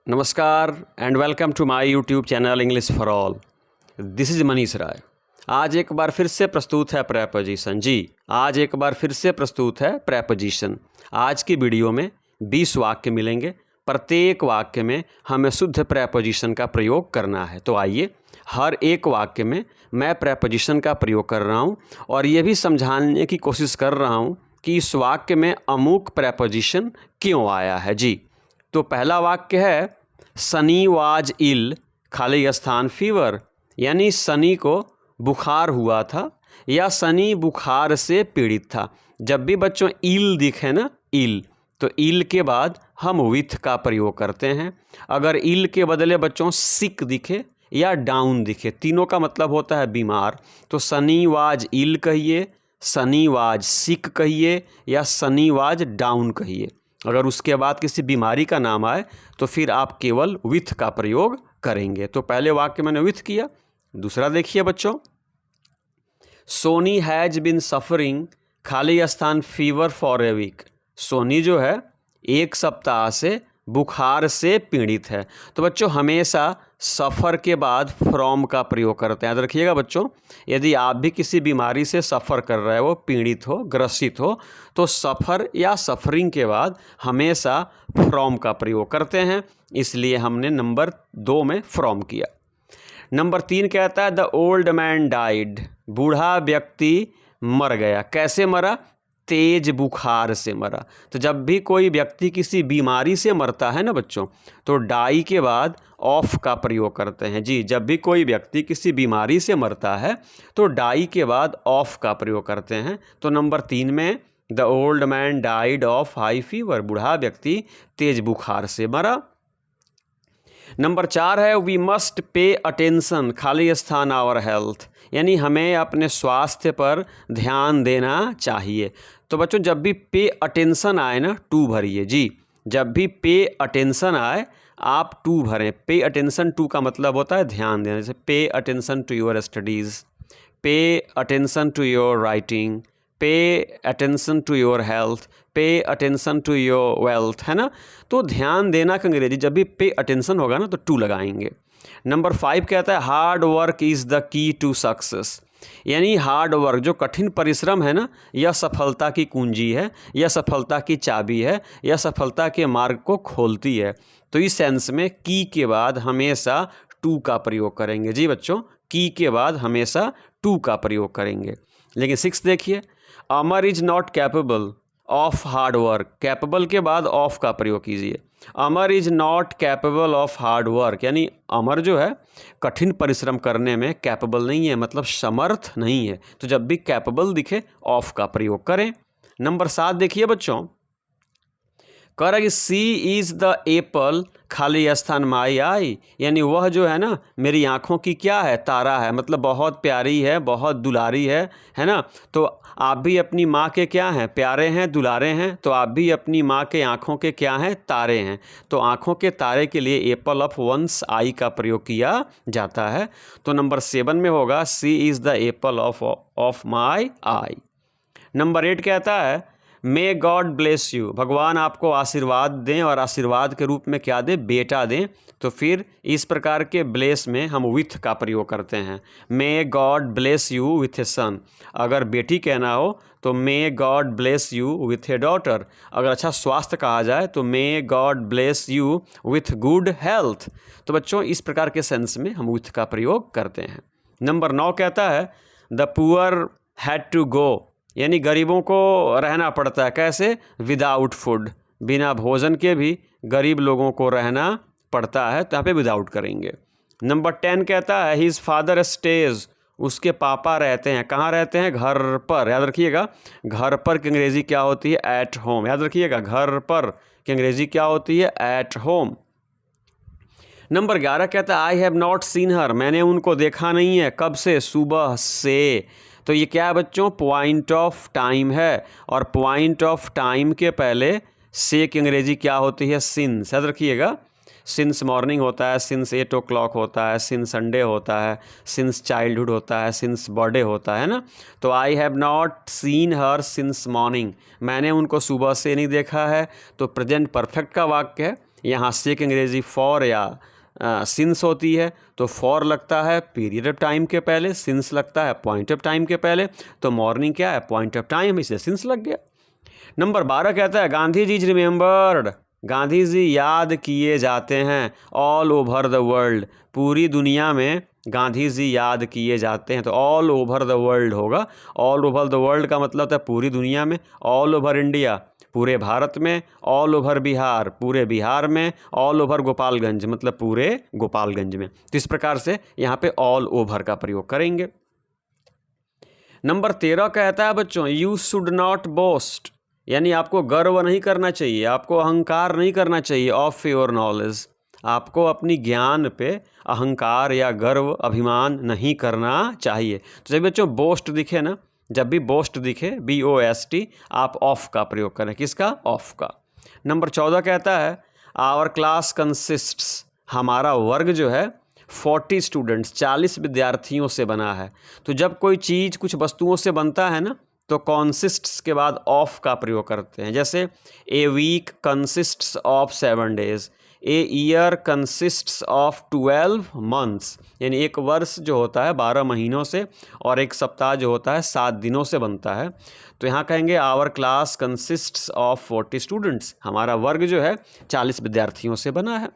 नमस्कार and welcome to my YouTube channel English for all. This is Manish Rai. आज एक बार फिर से प्रस्तुत है प्रेपोजिशन। जी, आज एक बार फिर से प्रस्तुत है प्रेपोजिशन। आज की वीडियो में 20 वाक्य मिलेंगे। प्रत्येक वाक्य में हमें शुद्ध प्रेपोजिशन का प्रयोग करना है। तो आइए, हर एक वाक्य में मैं प्रेपोजिशन का प्रयोग कर रहा हूँ और ये भी समझाने की कोशिश कर रहा हूँ कि इस वाक्य में अमुक प्रेपोजिशन क्यों आया है। जी, तो पहला वाक्य है सनी वाज इल खाली स्थान फीवर, यानी सनी को बुखार हुआ था या सनी बुखार से पीड़ित था। जब भी बच्चों इल दिखे ना, इल, तो इल के बाद हम विथ का प्रयोग करते हैं। अगर इल के बदले बच्चों सिक दिखे या डाउन दिखे, तीनों का मतलब होता है बीमार, तो सनी वाज इल कहिए, सनी वाज सिक कहिए या सनी वाज डाउन कहिए। अगर उसके बाद किसी बीमारी का नाम आए तो फिर आप केवल विथ का प्रयोग करेंगे। तो पहले वाक्य मैंने विथ किया। दूसरा देखिए बच्चों, सोनी हैज बिन सफरिंग खाली स्थान fever for a week. Soni जो है एक सप्ताह से बुखार से पीड़ित है। तो बच्चों हमेशा सफ़र के बाद फ्रॉम का प्रयोग करते हैं। याद रखिएगा बच्चों, यदि आप भी किसी बीमारी से सफ़र कर रहे हो, पीड़ित हो, ग्रसित हो, तो सफ़र या सफरिंग के बाद हमेशा फ्रॉम का प्रयोग करते हैं। इसलिए हमने नंबर 2 में फ्रॉम किया। नंबर 3 कहता है द ओल्ड मैन डाइड। बूढ़ा व्यक्ति मर गया। कैसे मरा? तेज बुखार से मरा। तो जब भी कोई व्यक्ति किसी बीमारी से मरता है ना बच्चों, तो डाई के बाद ऑफ का प्रयोग करते हैं। जी, जब भी कोई व्यक्ति किसी बीमारी से मरता है तो डाई के बाद ऑफ का प्रयोग करते हैं। तो नंबर 3 में the old man died of high fever, बूढ़ा व्यक्ति तेज बुखार से मरा। नंबर 4 है वी मस्ट पे अटेंशन खाली स्थान आवर हेल्थ, यानी हमें अपने स्वास्थ्य पर ध्यान देना चाहिए। तो बच्चों जब भी पे अटेंशन आए ना, टू भरिए। जी, जब भी पे अटेंशन आए आप टू भरें। पे अटेंशन टू का मतलब होता है ध्यान देना। जैसे pay attention to your studies, pay attention to your writing, pay attention to your health, pay attention to your wealth, है ना। तो ध्यान देना का अंग्रेजी जब भी पे अटेंशन होगा ना तो टू लगाएंगे। नंबर 5 कहता है hard work is the key to success, यानी हार्ड वर्क, जो कठिन परिश्रम है ना, यह सफलता की कुंजी है, यह सफलता की चाबी है, यह सफलता के मार्ग को खोलती है। तो इस सेंस में की के बाद हमेशा टू का प्रयोग करेंगे। जी बच्चों, की के बाद हमेशा टू का प्रयोग करेंगे। लेकिन 6 देखिए, Amar is not capable of hard work. Capable के बाद ऑफ का प्रयोग कीजिए। Amar is not capable of hard work, यानी अमर जो है कठिन परिश्रम करने में कैपेबल नहीं है, मतलब समर्थ नहीं है। तो जब भी कैपेबल दिखे ऑफ का प्रयोग करें। नंबर 7 देखिए बच्चों, correct she is the apple खाली स्थान माई आई, यानी वह जो है ना मेरी आँखों की क्या है? तारा है, मतलब बहुत प्यारी है, बहुत दुलारी है ना। तो आप भी अपनी माँ के क्या हैं? प्यारे हैं, दुलारे हैं। तो आप भी अपनी माँ के आँखों के क्या हैं? तारे हैं। तो आँखों के तारे के लिए एप्पल ऑफ वंस आई का प्रयोग किया जाता है। तो नंबर 7 में होगा she is the apple of my eye. Number 8 कहता है मे गॉड ब्लेस यू, भगवान आपको आशीर्वाद दें, और आशीर्वाद के रूप में क्या दें? बेटा दें। तो फिर इस प्रकार के ब्लेस में हम विथ का प्रयोग करते हैं। May God bless you with a son. अगर बेटी कहना हो तो may God bless you with a daughter. अगर अच्छा स्वास्थ्य कहा जाए तो may God bless you with good health. तो बच्चों इस प्रकार के सेंस में हम विथ का प्रयोग करते हैं। नंबर 9 कहता है the poor had to go, यानी गरीबों को रहना पड़ता है। कैसे? विदाउट फूड, बिना भोजन के भी गरीब लोगों को रहना पड़ता है। तो यहाँ पे विदाउट करेंगे। नंबर 10 कहता है हिज फादर स्टेज, उसके पापा रहते हैं। कहाँ रहते हैं? घर पर। याद रखिएगा, घर पर की अंग्रेजी क्या होती है? At home. याद रखिएगा, घर पर की अंग्रेजी क्या होती है? At home. नंबर 11 कहता है आई हैव नॉट सीन हर, मैंने उनको देखा नहीं है। कब से? सुबह से। तो ये क्या है बच्चों? पॉइंट ऑफ टाइम है, और पॉइंट ऑफ टाइम के पहले से की अंग्रेजी क्या होती है? सिंस। याद रखिएगा, सिंस मॉर्निंग होता है, सिंस 8 o'clock होता है, सिंस संडे होता है, सिंस चाइल्डहुड होता है, सिंस बर्थडे होता है ना। तो I have not seen her since morning, मैंने उनको सुबह से नहीं देखा है। तो प्रेजेंट परफेक्ट का वाक्य है, यहाँ से की अंग्रेजी फॉर या सिंस होती है, तो फॉर लगता है पीरियड ऑफ टाइम के पहले, सिंस लगता है पॉइंट ऑफ टाइम के पहले, तो मॉर्निंग क्या है, पॉइंट ऑफ टाइम, इसलिए सिंस लग गया। नंबर 12 कहता है गांधी जी इज रिमेंबर्ड, गांधी जी याद किए जाते हैं ऑल ओवर द वर्ल्ड, पूरी दुनिया में गांधी जी याद किए जाते हैं। तो ऑल ओवर द वर्ल्ड होगा, ऑल ओवर द वर्ल्ड का मतलब होता है पूरी दुनिया में, ऑल ओवर इंडिया पूरे भारत में, ऑल ओवर बिहार पूरे बिहार में, ऑल ओवर गोपालगंज मतलब पूरे गोपालगंज में। तो इस प्रकार से यहाँ पे ऑल ओवर का प्रयोग करेंगे। नंबर 13 कहता है बच्चों यू शुड नॉट बोस्ट, यानी आपको गर्व नहीं करना चाहिए, आपको अहंकार नहीं करना चाहिए ऑफ योर नॉलेज, आपको अपनी ज्ञान पे अहंकार या गर्व अभिमान नहीं करना चाहिए। तो जब बच्चों बोस्ट दिखे ना, जब भी बोस्ट दिखे BOST आप ऑफ का प्रयोग करें, किसका, ऑफ का। नंबर 14 कहता है आवर क्लास कंसिस्ट्स, हमारा वर्ग जो है 40 स्टूडेंट्स 40 विद्यार्थियों से बना है। तो जब कोई चीज़ कुछ वस्तुओं से बनता है ना, तो कॉन्सिस्ट्स के बाद ऑफ का प्रयोग करते हैं। जैसे a week consists of 7 days, a year consists of 12 months, यानी एक वर्ष जो होता है 12 महीनों से, और एक सप्ताह जो होता है 7 दिनों से बनता है। तो यहाँ कहेंगे our class consists of 40 students, हमारा वर्ग जो है 40 विद्यार्थियों से बना है।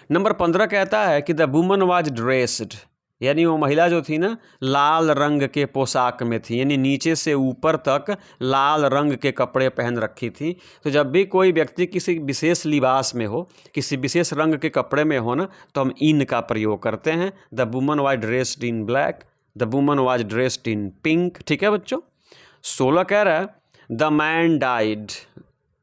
नंबर 15 कहता है कि द वुमन वाज ड्रेस्ड, यानी वो महिला जो थी ना लाल रंग के पोशाक में थी, यानी नीचे से ऊपर तक लाल रंग के कपड़े पहन रखी थी। तो जब भी कोई व्यक्ति किसी विशेष लिबास में हो, किसी विशेष रंग के कपड़े में हो ना, तो हम इन का प्रयोग करते हैं। The woman was dressed in black, the woman was dressed in pink. ठीक है बच्चों। 16 कह रहा है द मैन डाइड,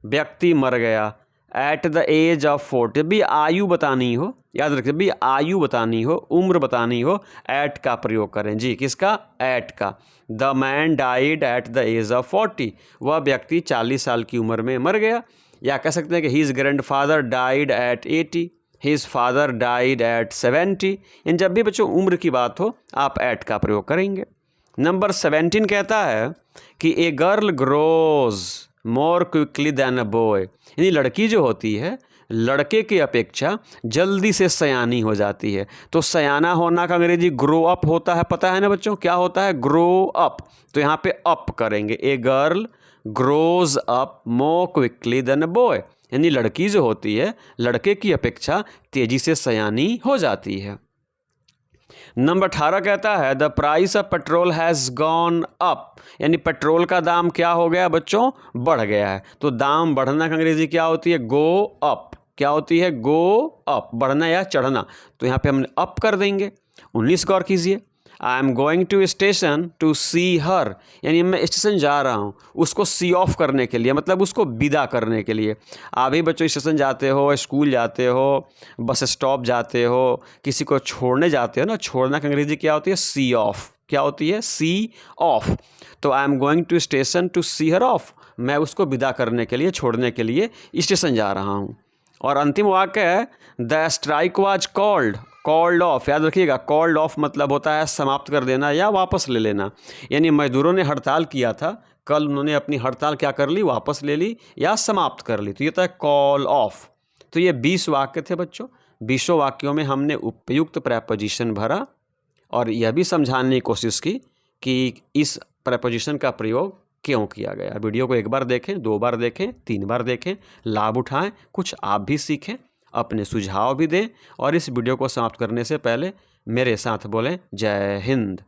व्यक्ति मर गया एट द एज ऑफ 40, भी आयु बतानी हो, याद रखिए भी आयु बतानी हो, उम्र बतानी हो, एट का प्रयोग करें जी, किसका, एट का। The man died at the age of 40, वह व्यक्ति 40 साल की उम्र में मर गया। या कह सकते हैं कि his grandfather died eight 80, his father died eight 70। इन जब भी बच्चों उम्र की बात हो आप एट का प्रयोग करेंगे। नंबर 17 कहता है कि ए girl grows more quickly then अ बॉय, यानी लड़की जो होती है लड़के की अपेक्षा जल्दी से सयानी हो जाती है। तो सयाना होना का अंग्रेजी ग्रो अप होता है, पता है ना बच्चों, क्या होता है, ग्रो अप। तो यहाँ पे अप करेंगे, a girl grows up more quickly than a boy, यानी लड़की जो होती है लड़के की अपेक्षा तेजी से सयानी हो जाती है। नंबर 18 कहता है the price of petrol has gone up, यानी पेट्रोल का दाम क्या हो गया बच्चों, बढ़ गया है। तो दाम बढ़ना का अंग्रेजी क्या होती है, गो अप। क्या होती है, गो अप, बढ़ना या चढ़ना। तो यहाँ पे हम अप कर देंगे। 19 गौर कीजिए I am going to station to see her, यानी मैं स्टेशन जा रहा हूँ उसको सी ऑफ करने के लिए, मतलब उसको विदा करने के लिए। आप भी बच्चों स्टेशन जाते हो, स्कूल जाते हो, बस स्टॉप जाते हो, किसी को छोड़ने जाते हो ना, छोड़ना की अंग्रेजी क्या होती है, सी ऑफ। क्या होती है, सी ऑफ। तो I am going to station to see her off, मैं उसको विदा करने के लिए, छोड़ने के लिए स्टेशन जा रहा हूँ। और अंतिम वाक्य है the strike was called off, याद रखिएगा कॉल्ड ऑफ मतलब होता है समाप्त कर देना या वापस ले लेना। यानी मजदूरों ने हड़ताल किया था, कल उन्होंने अपनी हड़ताल क्या कर ली, वापस ले ली या समाप्त कर ली। तो ये था कॉल ऑफ। तो ये 20 वाक्य थे बच्चों। 20 वाक्यों में हमने उपयुक्त प्रेपोजिशन भरा और यह भी समझाने की कोशिश की कि इस प्रेपोजिशन का प्रयोग क्यों किया गया। वीडियो को 1 बार देखें, 2 बार देखें, 3 बार देखें, लाभ उठाएं, कुछ आप भी सीखें, अपने सुझाव भी दें। और इस वीडियो को समाप्त करने से पहले मेरे साथ बोलें जय हिंद।